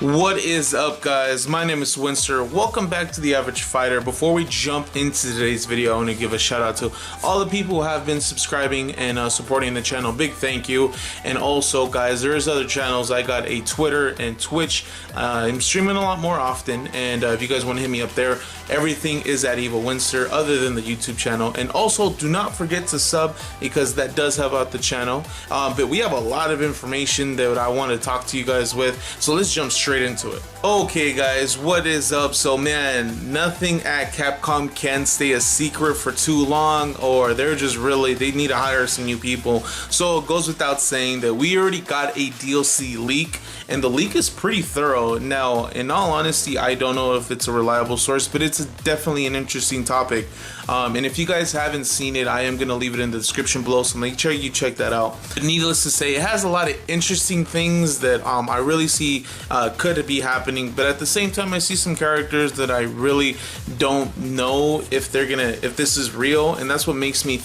What is up, guys? My name is Wenster. Welcome back to The Average Fighter. Before we jump into today's video, I want to give a shout out to all the people who have been subscribing and supporting the channel. Big thank you. And also, guys, there's other channels. I got a Twitter and Twitch. I'm streaming a lot more often, and if you guys want to hit me up there, everything is at Evil Wenster other than the YouTube channel. And also, do not forget to sub, because that does help out the channel. But we have a lot of information that I want to talk to you guys with, so let's jump straight into it. Okay, guys, what is up? So, man, nothing at Capcom can stay a secret for too long, or they're just really, they need to hire some new people. So it goes without saying that we already got a DLC leak, and the leak is pretty thorough. Now, in all honesty, I don't know if it's a reliable source, but it's definitely an interesting topic. And if you guys haven't seen it, I am going to leave it in the description below, so make sure you check that out. But needless to say, it has a lot of interesting things that I really see could be happening, but at the same time, I see some characters that I really don't know if this is real, and that's what makes me,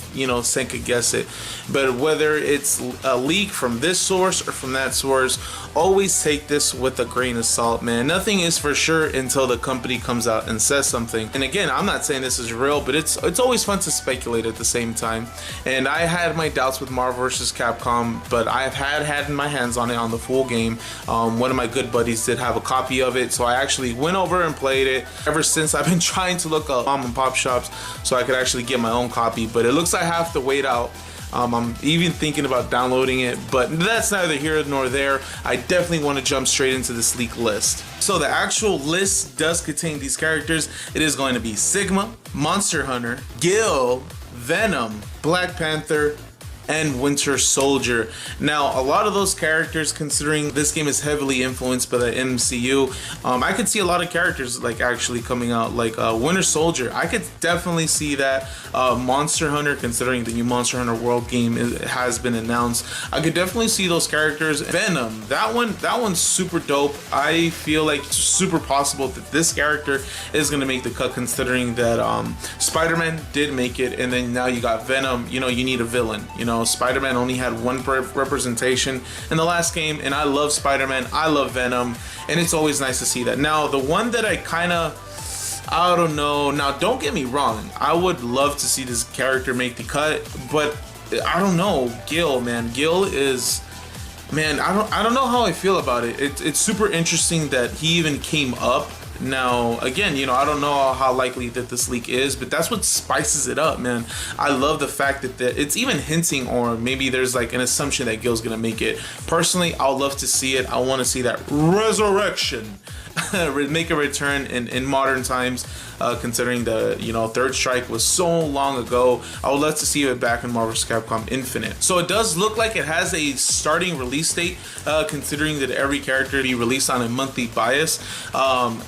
second guess it. But whether it's a leak from this source or from that source, always take this with a grain of salt, man. Nothing is for sure until the company comes out and says something. And again, I'm not saying this is real, but it's always fun to speculate at the same time. And I had my doubts with Marvel vs. Capcom, but I've had my hands on it on the full game. One of my good buddies did have a copy of it, so I actually went over and played it. Ever since, I've been trying to look up mom and pop shops so I could actually get my own copy, but it looks like I have to wait out. I'm even thinking about downloading it, but that's neither here nor there. I definitely want to jump straight into this leak list. So the actual list does contain these characters. It is going to be Sigma, Monster Hunter, Gil, Venom, Black Panther, and Winter Soldier. Now, a lot of those characters, considering this game is heavily influenced by the MCU, I could see a lot of characters like actually coming out, like Winter Soldier. I could definitely see that. Monster Hunter, considering the new Monster Hunter World game has been announced, I could definitely see those characters. Venom, that one's super dope. I feel like it's super possible that this character is gonna make the cut, considering that Spider-Man did make it, and then now you got Venom. You need a villain. Spider-Man only had one representation in the last game, and I love Spider-Man, I love Venom, and it's always nice to see that. Now, the one that I don't know. Now, don't get me wrong, I would love to see this character make the cut, but I don't know. Gil, man, Gil is, man, I don't know how I feel about it. It's super interesting that he even came up. Now, again, I don't know how likely that this leak is, but that's what spices it up, man. I love the fact that it's even hinting, or maybe there's like an assumption that Gil's gonna make it. Personally, I'll love to see it. I want to see that resurrection make a return in modern times, considering the Third Strike was so long ago. I would love to see it back in Marvel vs. Capcom Infinite. So it does look like it has a starting release date, considering that every character be released on a monthly bias.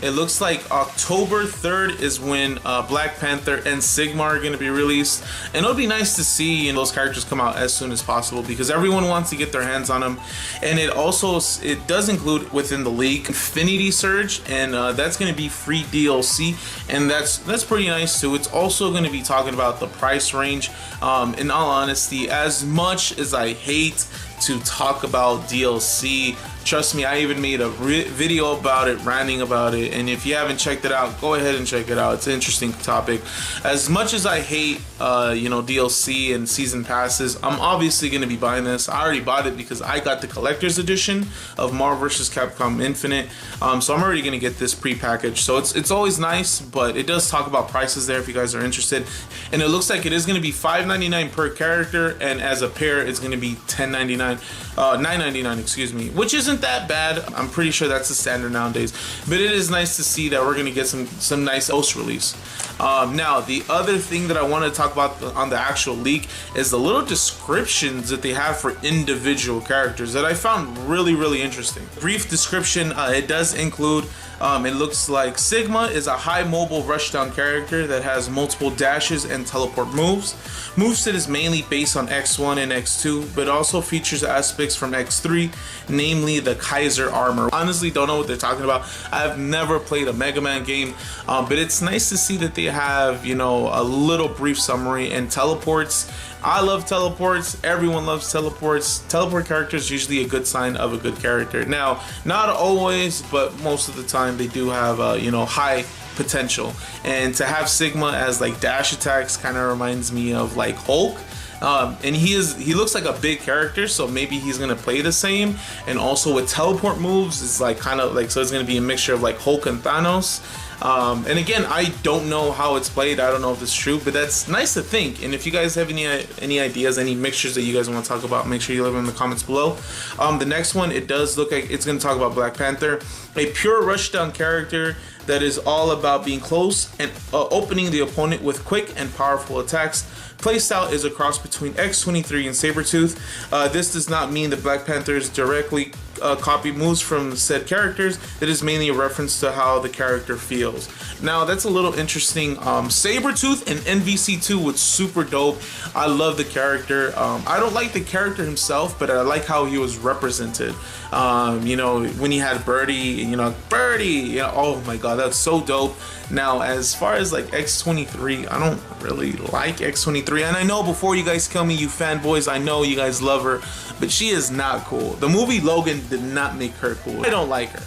It looks like October 3rd is when Black Panther and Sigma are going to be released, and it'll be nice to see those characters come out as soon as possible, because everyone wants to get their hands on them. And it does include within the leak Infinity Surge, and that's going to be free DLC, and that's pretty nice too. It's also going to be talking about the price range. In all honesty, as much as I hate to talk about DLC, trust me, I even made a video about it, ranting about it, and if you haven't checked it out, go ahead and check it out. It's an interesting topic. As much as I hate DLC and season passes, I'm obviously going to be buying this. I already bought it because I got the collector's edition of Marvel vs. Capcom Infinite, so I'm already going to get this pre-packaged. So it's always nice, but it does talk about prices there if you guys are interested. And it looks like it is going to be $5.99 per character, and as a pair it's going to be $9.99, excuse me, which isn't that bad. I'm pretty sure that's the standard nowadays, but it is nice to see that we're going to get some nice post release. Now, the other thing that I want to talk about on the actual leak is the little descriptions that they have for individual characters that I found really interesting. Brief description, it does include, it looks like Sigma is a high mobile rushdown character that has multiple dashes and teleport moves. Moveset is mainly based on X1 and X2, but also features aspects from X3, namely the Kaiser armor. Honestly, don't know what they're talking about. I've never played a Mega Man game, but it's nice to see that they have, you know, a little brief summary and teleports. I love teleports. Everyone loves teleports. Teleport characters usually a good sign of a good character. Now, not always, but most of the time they do have, you know, high potential. And to have Sigma as like dash attacks kind of reminds me of like Hulk. And he looks like a big character, so maybe he's gonna play the same. And also with teleport moves, it's like kind of like, so it's gonna be a mixture of like Hulk and Thanos. And again, I don't know how it's played. I don't know if it's true, but that's nice to think. And if you guys have any ideas, any mixtures that you guys want to talk about, make sure you leave them in the comments below. The next one, it does look like it's going to talk about Black Panther, a pure rushdown character that is all about being close and opening the opponent with quick and powerful attacks. Playstyle is a cross between X-23 and Sabretooth. This does not mean that Black Panthers directly copy moves from said characters. It is mainly a reference to how the character feels. Now that's a little interesting. Sabretooth and NVC2 was super dope. I love the character. I don't like the character himself, but I like how he was represented. You know, when he had Birdie, you know, oh my god, that's so dope. Now, as far as like X-23, I don't really like X-23, and I know before you guys kill me, you fanboys, I know you guys love her, but she is not cool. The movie Logan did not make her cool. I don't like her.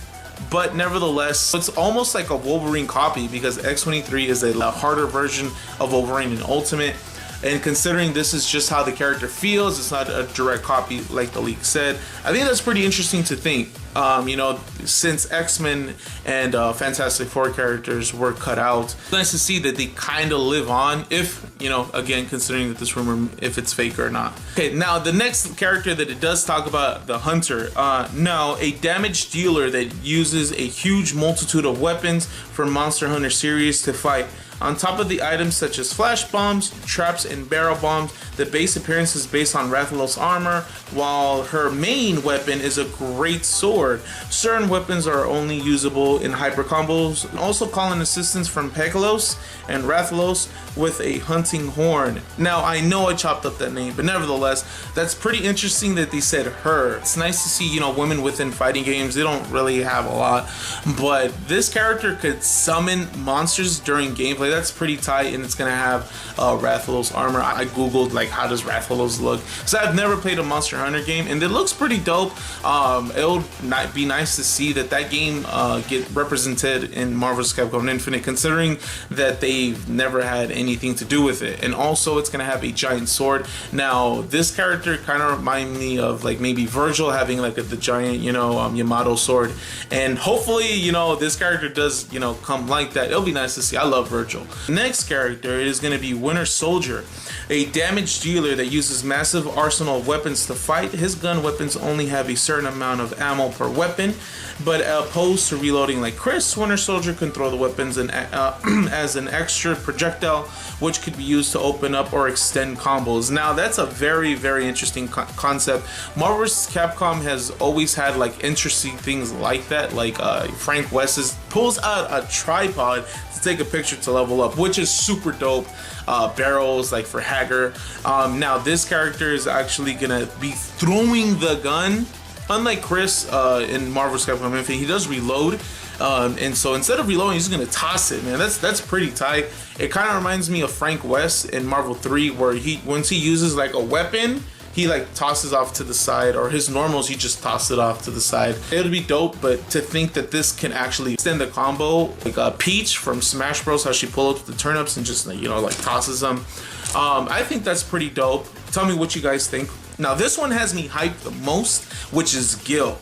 But nevertheless, it's almost like a Wolverine copy because X-23 is a harder version of Wolverine in Ultimate. And considering this is just how the character feels, it's not a direct copy like the leak said, I think that's pretty interesting to think. You know, since X-Men and Fantastic Four characters were cut out, it's nice to see that they kind of live on, if, you know, again, considering that this rumor, if it's fake or not. Okay, now the next character that it does talk about, the Hunter. Now, a damage dealer that uses a huge multitude of weapons from Monster Hunter series to fight. On top of the items such as flash bombs, traps, and barrel bombs, the base appearance is based on Rathalos' armor, while her main weapon is a great sword. Certain weapons are only usable in hyper combos, also calling assistance from Pegalos and Rathalos with a hunting horn. Now, I know I chopped up that name, but nevertheless, that's pretty interesting that they said her. It's nice to see, you know, women within fighting games. They don't really have a lot, but this character could summon monsters during gameplay. That's pretty tight, and it's gonna have Rathalos armor. I googled like how does Rathalos look, so I've never played a Monster Hunter game, and it looks pretty dope. It would be nice to see that game get represented in Marvel's Capcom Infinite, considering that they've never had anything to do with it. And also, it's gonna have a giant sword. Now, this character kind of reminds me of like maybe Virgil having like the giant, you know, Yamato sword, and hopefully, you know, this character does, you know, come like that. It'll be nice to see. I love Virgil. Next character is going to be Winter Soldier, a damage dealer that uses massive arsenal of weapons to fight. His gun weapons only have a certain amount of ammo per weapon, but opposed to reloading like Chris, Winter Soldier can throw the weapons in, as an extra projectile, which could be used to open up or extend combos. Now, that's a very, very interesting concept. Marvel vs. Capcom has always had like interesting things like that, like Frank West pulls out a tripod to take a picture to level up, which is super dope. Barrels like for Hager. Now this character is actually gonna be throwing the gun. Unlike Chris in Marvel vs. Capcom Infinite, he does reload. And so instead of reloading, he's gonna toss it, man. That's pretty tight. It kind of reminds me of Frank West in Marvel 3, where once he uses like a weapon, he like tosses off to the side, or his normals, he just tosses it off to the side. It'll be dope, but to think that this can actually extend the combo, like Peach from Smash Bros, how she pulled up the turnips and just, you know, like tosses them. I think that's pretty dope. Tell me what you guys think. Now this one has me hyped the most, which is Gil.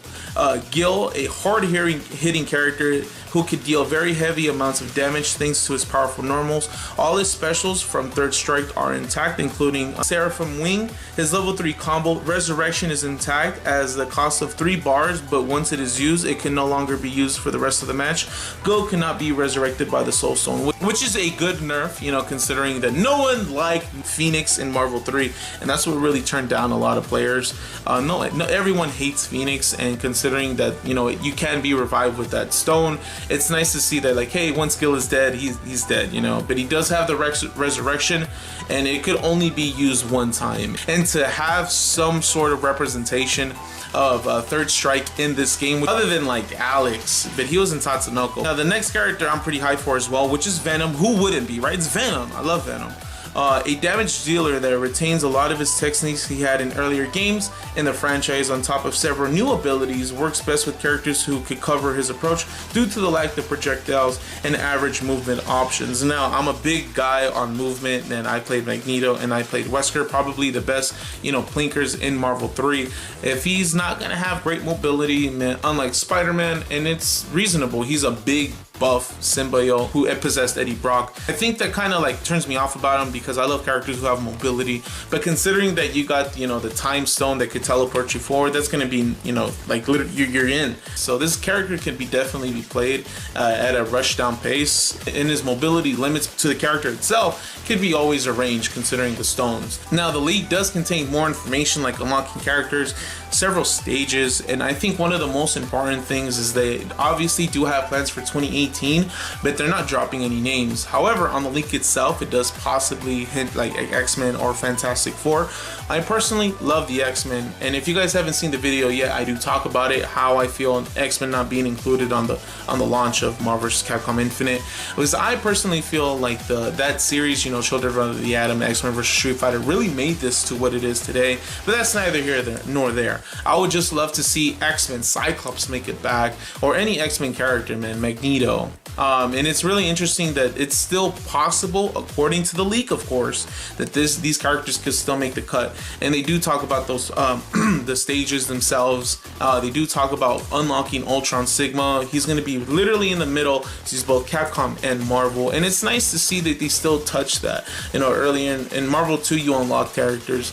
Gil, a hard-hitting character who could deal very heavy amounts of damage thanks to his powerful normals. All his specials from Third Strike are intact, including Seraphim Wing. His level 3 combo, Resurrection, is intact as the cost of 3 bars, but once it is used, it can no longer be used for the rest of the match. Gil cannot be resurrected by the Soul Stone, which is a good nerf, you know, considering that no one liked Phoenix in Marvel 3, and that's what really turned down a lot of players. No, everyone hates Phoenix, and considering that, you know, you can be revived with that stone, it's nice to see that, like, hey, once Gil is dead, he's dead, you know. But he does have the resurrection, and it could only be used one time. And to have some sort of representation of Third Strike in this game, other than like Alex, but he was in Tatsunoko. Now the next character I'm pretty hyped for as well, which is Venom. Who wouldn't be, right? It's Venom. I love Venom. A damage dealer that retains a lot of his techniques he had in earlier games in the franchise, on top of several new abilities, works best with characters who could cover his approach due to the lack of projectiles and average movement options. Now, I'm a big guy on movement, and I played Magneto and I played Wesker, probably the best, you know, plinkers in Marvel 3. If he's not gonna have great mobility, man, unlike Spider-Man, and it's reasonable, he's a big buff symbiote who possessed Eddie Brock. I think that kind of like turns me off about him, because I love characters who have mobility, but considering that you got, you know, the time stone that could teleport you forward, that's going to be, you know, like literally you're in. So this character can be definitely be played at a rush down pace, and his mobility limits to the character itself could be always arranged considering the stones. Now the league does contain more information, like unlocking characters, several stages, and I think one of the most important things is they obviously do have plans for 2018, but they're not dropping any names. However, on the leak itself, it does possibly hint like X-Men or Fantastic Four. I personally love the X-Men, and if you guys haven't seen the video yet, I do talk about it, how I feel on X-Men not being included on the launch of Marvel vs. Capcom Infinite, because I personally feel like that series, you know, Children of the Atom, X-Men vs. Street Fighter, really made this to what it is today. But that's neither here nor there. I would just love to see X-Men, Cyclops make it back, or any X-Men character, man, Magneto. And it's really interesting that it's still possible, according to the leak, of course, that these characters could still make the cut. And they do talk about those the stages themselves. They do talk about unlocking Ultron Sigma. He's going to be literally in the middle. He's both Capcom and Marvel, and it's nice to see that they still touch that. You know, early in Marvel 2, you unlock characters.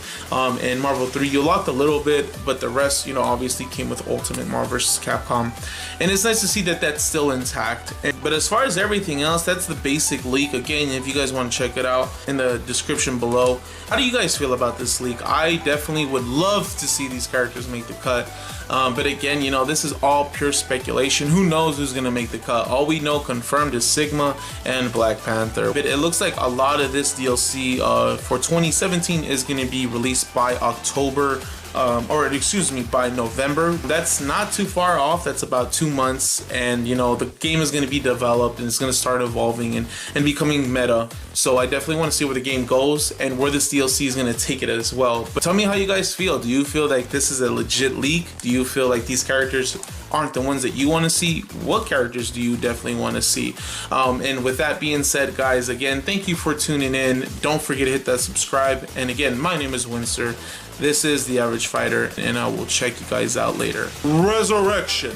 In Marvel 3, you unlocked a little bit, but the rest, you know, obviously came with Ultimate Marvel vs. Capcom. And it's nice to see that that's still intact. But as far as everything else, that's the basic leak. Again, if you guys want to check it out, in the description below. How do you guys feel about this leak? I definitely would love to see these characters make the cut. But again, you know, this is all pure speculation. Who knows who's gonna make the cut? All we know confirmed is Sigma and Black Panther. But it looks like a lot of this DLC for 2017 is gonna be released by October. Or excuse me, by November. That's not too far off. That's about 2 months, and you know, the game is going to be developed and it's going to start evolving and becoming meta. So I definitely want to see where the game goes and where this DLC is going to take it as well. But tell me how you guys feel. Do you feel like this is a legit leak? Do you feel like these characters aren't the ones that you want to see? What characters do you definitely want to see? And with that being said, guys, again, thank you for tuning in. Don't forget to hit that subscribe. And again, my name is Wenster. This is The Average Fighter, and I will check you guys out later. Resurrection.